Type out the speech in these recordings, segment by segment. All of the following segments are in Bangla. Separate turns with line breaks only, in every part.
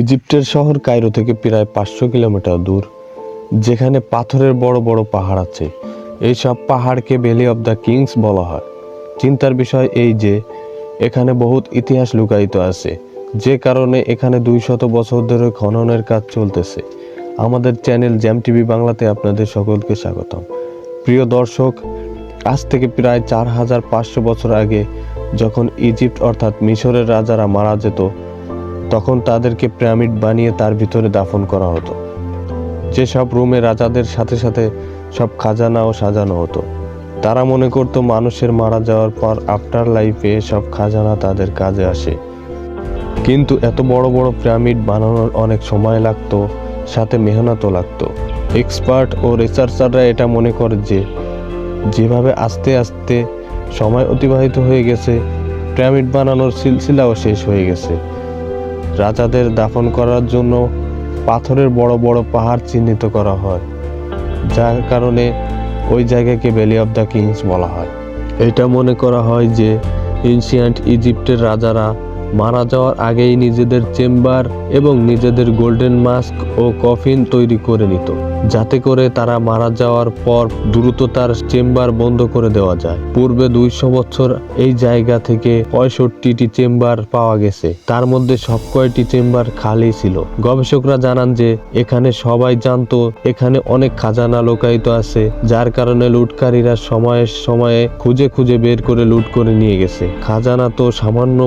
ইজিপ্টের শহর কায়রো থেকে প্রায় 500 কিলোমিটার দূর, যেখানে পাথরের বড় বড় পাহাড় আছে। এই সব পাহাড়কে ভ্যালি অব দ্য কিংস বলা হয়। চিন্তার বিষয় এই যে এখানে বহুত ইতিহাস লুকায়িত আছে, যে কারণে এখানে 200 বছর ধরে খননের কাজ চলতেছে। আমাদের চ্যানেল জ্যাম টিভি বাংলাতে আপনাদের সকলকে স্বাগতম। প্রিয় দর্শক, আজ থেকে প্রায় 4500 বছর আগে যখন ইজিপ্ট অর্থাৎ মিশরের রাজারা মারা যেত, তখন তাদেরকে পিরামিড বানিয়ে তার ভিতরে দাফন করা হতো। যেসব রুমে রাজাদের সাথে সাথে সব খাজানাও সাজানো হতো। তারা মনে করতো মানুষের মারা যাওয়ার পর আফটার লাইফে সব খাজানা তাদের কাজে আসে। কিন্তু এত বড় বড় পিরামিড বানানোর অনেক সময় লাগতো, সাথে মেহনতও লাগতো। এক্সপার্ট ও রিসার্চাররা এটা মনে করে যে যেভাবে আস্তে আস্তে সময় অতিবাহিত হয়ে গেছে, পিরামিড বানানোর সিলসিলাও শেষ হয়ে গেছে। রাজাদের দাফন করার জন্য পাথরের বড় বড় পাহাড় চিহ্নিত করা হয়, যার কারণে ওই জায়গাকে ভ্যালি অব দ্য কিংস বলা হয়। এটা মনে করা হয় যে এনশিয়েন্ট ইজিপ্টের রাজারা মারা যাওয়ার আগেই নিজেদের চেম্বার এবং নিজেদের গোল্ডেন মাস্ক ও কফিন তৈরি করে নিত, যাতে করে তারা মারা যাওয়ার পর দ্রুত তার চেম্বার বন্ধ করে দেওয়া যায়। পূর্বে 200 বছর এই জায়গা থেকে 65টি চেম্বার পাওয়া গেছে, তার মধ্যে সব কয়টি চেম্বার খালি ছিল। গবেষকরা জানান যে এখানে সবাই জানতো এখানে অনেক খাজানা লুকায়িত আছে, যার কারণে লুটকারীরা সময়ে সময়ে খুঁজে খুঁজে বের করে লুট করে নিয়ে গেছে। খাজানা তো সামান্য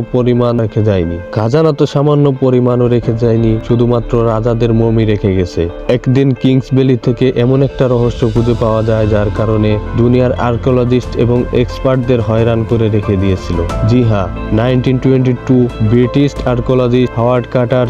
পরিমাণও রেখে যায়নি, শুধুমাত্র রাজাদের মমি রেখে গেছে। একদিন কিংস ভ্যালি থেকে এমন একটা রহস্য খুঁজে পাওয়া যায়, যার কারণে দুনিয়ার আর্কিওলজিস্ট এবং এক্সপার্টদের হয়রান করে রেখে দিয়েছিল। জি হ্যাঁ, 1922 British archaeologist Howard Carter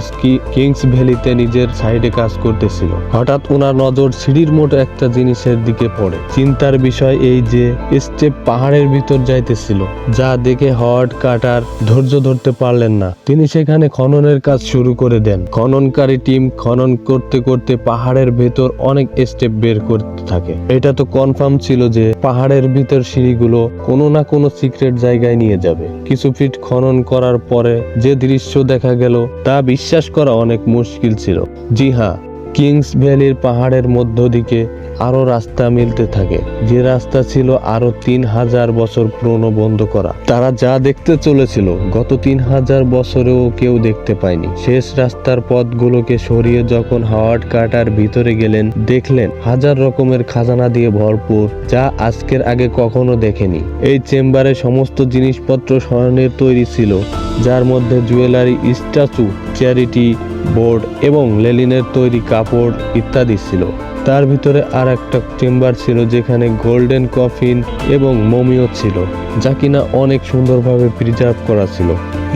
king's ভ্যালিতে নিজের সাইডে কাজ করতেছিল। হঠাৎ ওনার নজর সিঁড়ির মতো একটা জিনিসের দিকে পড়ে। চিন্তার বিষয় এই যে স্টেপ পাহাড়ের ভিতর যাইতেছিল, যা দেখে হাওয়ার্ড কার্টার ধৈর্য ধরতে পারলেন না। তিনি সেখানে খননের কাজ শুরু করে দেন। খননকারী টিম খনন করতে করতে পাহাড়ের ভেতর অনেক স্টেপ বের করতে থাকে। এটা তো কনফার্ম ছিল যে পাহাড়ের ভিতর সিঁড়িগুলো কোনো না কোনো সিক্রেট জায়গায় নিয়ে যাবে। কিছু ফিট খনন করার পরে যে দৃশ্য দেখা গেল তা বিশ্বাস করা অনেক মুশকিল ছিল। জি হ্যাঁ, কিংস ভ্যালির পাহাড়ের মধ্য দিকে আরো রাস্তা মিলতে থাকে, যে রাস্তা ছিল আরো 3000 বছর পুরনো, বন্ধ করা। তারা যা দেখতে চলেছিল গত 3000 বছরেও কেউ দেখতে পায়নি। শেষ রাস্তার পথগুলোকে সরিয়ে যখন হাওয়ার্ড কার্টার ভিতরে গেলেন, দেখলেন হাজার রকমের খাজানা দিয়ে ভরপুর, যা আজকের আগে কখনো দেখেনি। এই চেম্বারে সমস্ত জিনিসপত্র স্বর্ণের তৈরি ছিল, যার মধ্যে জুয়েলারি, স্ট্যাচু, চ্যারিটি বোর্ড এবং লেলিনের তৈরি কাপড় ইত্যাদি ছিল। তার ভিতরে আর একটা চেম্বার ছিল যেখানে গোল্ডেন কফিন এবং মমিও ছিল, যা কিনা অনেক সুন্দরভাবে প্রিজার্ভ করা ছিল।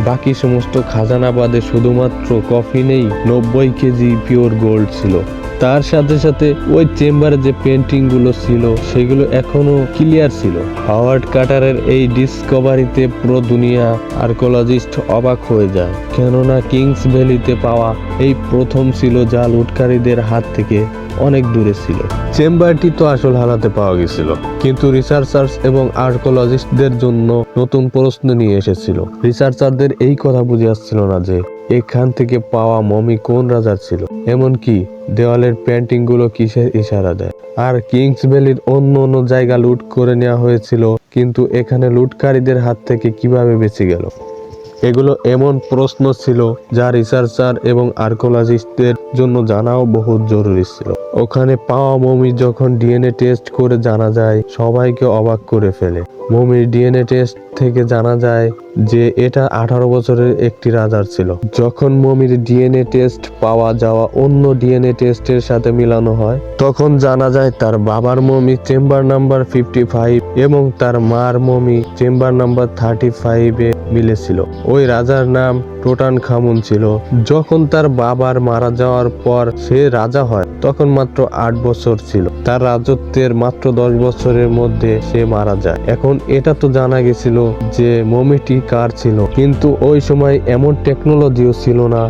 বাকি সমস্ত খাজানা বাদে শুধুমাত্র কফিনেই 90 কেজি পিওর গোল্ড ছিল। তার সাথে সাথে ওই চেম্বারে যে পেন্টিং গুলো ছিল সেগুলো এখনো ক্লিয়ার ছিল। হাওয়ার্ড কার্টারের এই ডিসকভারিতে পুরো দুনিয়া আর্কিওলজিস্ট অবাক হয়ে যায়, কেননা কিংস ভ্যালিতে পাওয়া এই প্রথম ছিল যা লুটকারীদের হাত থেকে অনেক দূরে ছিল। চেম্বারটি তো আসল হালাতে পাওয়া গেছিল, কিন্তু রিসার্চার্স এবং আর্কিওলজিস্টদের জন্য নতুন প্রশ্ন নিয়ে এসেছিল। রিসার্চারদের এই কথা বুঝে আসছিল না যে এখান থেকে পাওয়া মমি কোন রাজার ছিল, এমনকি দেওয়ালের পেন্টিং গুলো কিসের ইশারা দেয়। আর কিংস ভ্যালির অন্য জায়গা লুট করে নেওয়া হয়েছিল, কিন্তু এখানে লুটকারীদের হাত থেকে কিভাবে বেঁচে গেল? এগুলো এমন প্রশ্ন ছিল যা রিসার্চার এবং আর্কিওলজিস্টদের জন্য জানাও বহুত জরুরি ছিল। ওখানে পাওয়া মমি যখন ডিএনএ টেস্ট করে জানা যায়, সবাইকে অবাক করে ফেলে। মমির ডিএনএ টেস্ট থেকে জানা যায় যে এটা 18 বছরের একটি রাজার ছিল। যখন মমির ডিএনএ টেস্ট পাওয়া যাওয়া অন্য ডিএনএ টেস্টের সাথে মিলানো হয়, তখন জানা যায় তার বাবার মমি চেম্বার নাম্বার 55 এবং তার মার মমি চেম্বার নাম্বার 35-এ মিলেছিল। ওই রাজার নাম টুটানখামুন ছিল। যখন তার বাবার মারা যাওয়ার পর সে রাজা হয়, তখন মাত্র 8 বছর ছিল। তার রাজত্বের মাত্র 10 বছরের মধ্যে সে মারা যায়। এখন এটা তো জানা গেছিল যে মমিটি কার ছিল, কিন্তু ওই সময় এমন টেকনোলজিও ছিল না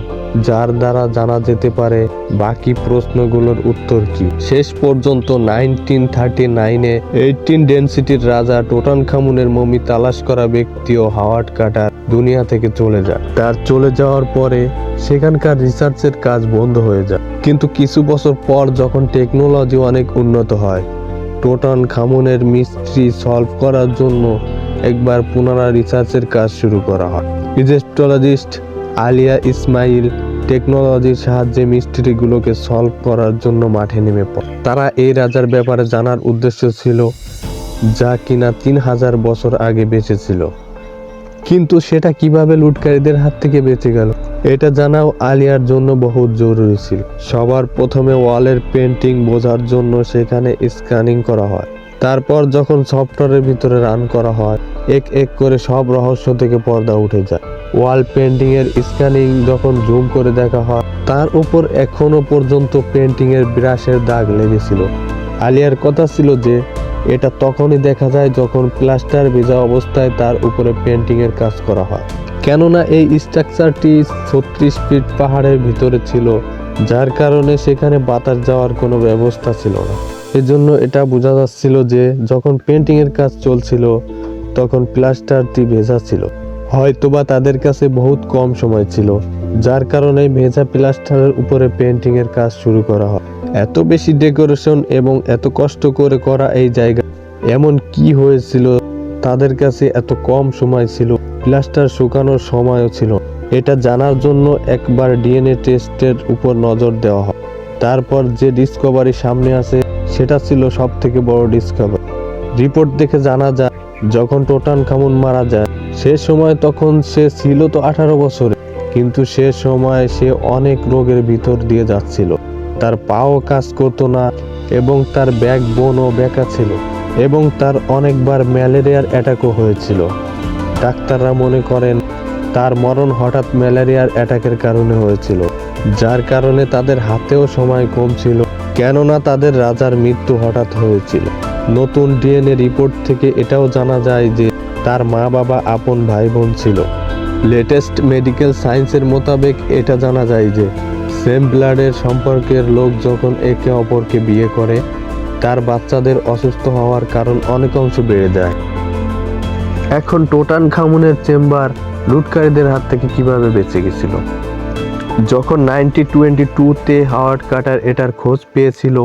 যার দ্বারা জানা যেতে পারে বাকি প্রশ্নগুলোর উত্তর কি। শেষ পর্যন্ত 1939-এ 18 ডেনসিটির রাজা টুটানখামুনের মমি তালাশ করা ব্যক্তিও হাওয়ার্ড কার্টার দুনিয়া থেকে চলে যায়। তার চলে যাওয়ার পরে সেখানকার রিসার্চের কাজ বন্ধ হয়ে যায়। কিন্তু কিছু বছর পর যখন টেকনোলজি অনেক উন্নত হয়, টুটানখামুনের মিস্ট্রি সলভ করার জন্য একবার পুনরায় রিসার্চের কাজ শুরু করা হয়। ইজিপ্টোলজিস্ট আলিয়া ইসমাইল টেকনোলজির সাহায্যে মিস্ট্রিগুলোকে সলভ করার জন্য মাঠে নেমে পড়ে। তারা এই রাজার ব্যাপারে জানার উদ্দেশ্য ছিল, যা কিনা 3000 বছর আগে বেঁচে ছিল। কিন্তু সেটা কিভাবে লুটকারীদের হাত থেকে বেঁচে গেল, এটা জানাও আলিয়ার জন্য বহুত জরুরি ছিল। সবার প্রথমে ওয়ালের পেন্টিং বোঝার জন্য সেখানে স্ক্যানিং করা হয়। তারপর যখন সফটওয়্যারের ভিতরে রান করা হয়, এক এক করে সব রহস্য থেকে পর্দা উঠে যায়। ওয়াল পেন্টিং এর স্ক্যানিং যখন জুম করে দেখা হয়, তার উপর এখনো পর্যন্ত পেন্টিং এর ব্রাশের দাগ লেগেছিল। আলিয়ার কথা ছিল যে এটা তখনই দেখা যায় যখন প্লাস্টার ভেজা অবস্থায় তার উপরে পেন্টিং এর কাজ করা হয়। কেননা এই স্ট্রাকচারটি 36 ফিট পাহাড়ের ভিতরে ছিল, যার কারণে সেখানে বাতাস যাওয়ার কোনো ব্যবস্থা ছিল না। এজন্য এটা বোঝা যাচ্ছিল যে যখন পেন্টিং এর কাজ চলছিল তখন প্লাস্টারটি ভেজা ছিল। হয়তোবা তাদের কাছে বহুত কম সময় ছিল, যার কারণে ভেজা প্লাস্টারের উপরে পেন্টিং এর কাজ শুরু করা হয়। এত বেশি ডেকোরেশন এবং এত কষ্ট করে করা এই জায়গা, এমন কি হয়েছিল তাদের কাছে এত কম সময় ছিল, প্লাস্টার শুকানোর সময়ও ছিল। এটা জানার জন্য একবার ডিএনএ টেস্টের উপর নজর দেওয়া হয়। তারপর যে ডিসকভারি সামনে আসে সেটা ছিল সব থেকে বড় ডিসকভারি। রিপোর্ট দেখে জানা যায় যখন টুটানখামুন মারা যায় সে সময় তখন সে ছিল তো 18 বছরে, কিন্তু সে সময় সে অনেক রোগের ভিতর দিয়ে যাচ্ছিল। তার পাও কাজ করতো না এবং তার ব্যাকবোনও বেঁকা ছিল এবং তার অনেকবার ম্যালেরিয়ার অ্যাটাকও হয়েছিল। ডাক্তাররা মনে করেন তার মরণ হঠাৎ ম্যালেরিয়ার অ্যাটাকের কারণে হয়েছিল, যার কারণে তাদের হাতেও সময় কম ছিল, কেননা তাদের রাজার মৃত্যু হঠাৎ হয়েছিল। নতুন ডিএনএ রিপোর্ট থেকে এটাও জানা যায় যে তার মা বাবা আপন ভাই বোন ছিল। লেটেস্ট মেডিকেল সায়েন্সের মোতাবেক এটা জানা যায় যে সেম ব্লাডের সম্পর্কের লোক যখন একে অপরকে বিয়ে করে, তার বাচ্চাদের অসুস্থ হওয়ার কারণ অনেকাংশ বেড়ে যায়। এখন টুটানখামুনের চেম্বার লুটকারীদের হাত থেকে কিভাবে বেঁচে গেছিল? যখন 1922-তে হাওয়ার্ড কার্টার এটার খোঁজ পেয়েছিল,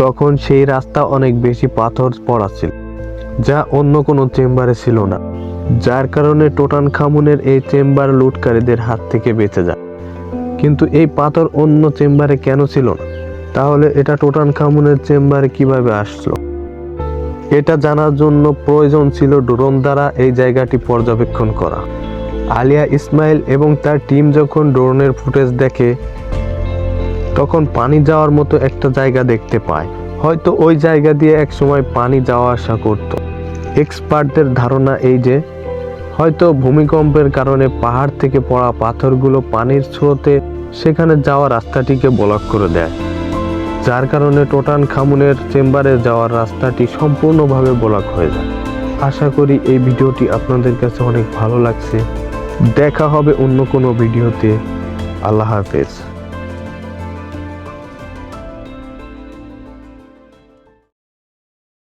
তখন সেই রাস্তা অনেক বেশি পাথর পড়া ছিল, যা অন্য কোনো চেম্বারে ছিল না, যার কারণে টুটানখামুনের এই চেম্বার লুটকারীদের হাত থেকে বেঁচে যায়। কিন্তু এই পাথর অন্য চেম্বারে কেন ছিল না? তাহলে এটা টুটানখামুনের চেম্বারে কিভাবে আসলো? এটা জানার জন্য প্রয়োজন ছিল ড্রোন দ্বারা এই জায়গাটি পর্যবেক্ষণ করা। আলিয়া ইসমাইল এবং তার টিম যখন ড্রোনের ফুটেজ দেখে, তখন পানি যাওয়ার মতো একটা জায়গা দেখতে পায়। হয়তো ওই জায়গা দিয়ে এক সময় পানি যাওয়া আসা করত। এক্সপার্টদের ধারণা এই যে হয়তো ভূমিকম্পের কারণে পাহাড় থেকে পড়া পাথরগুলো পানির স্রোতে সেখানে যাওয়ার রাস্তাটিকে ব্লক করে দেয়, যার কারণে টুটানখামুনের চেম্বারে যাওয়ার রাস্তাটি সম্পূর্ণভাবে ব্লক হয়ে যায়। আশা করি এই ভিডিওটি আপনাদের কাছে অনেক ভালো লাগছে। দেখা হবে অন্য কোনো ভিডিওতে। আল্লাহ হাফেজ।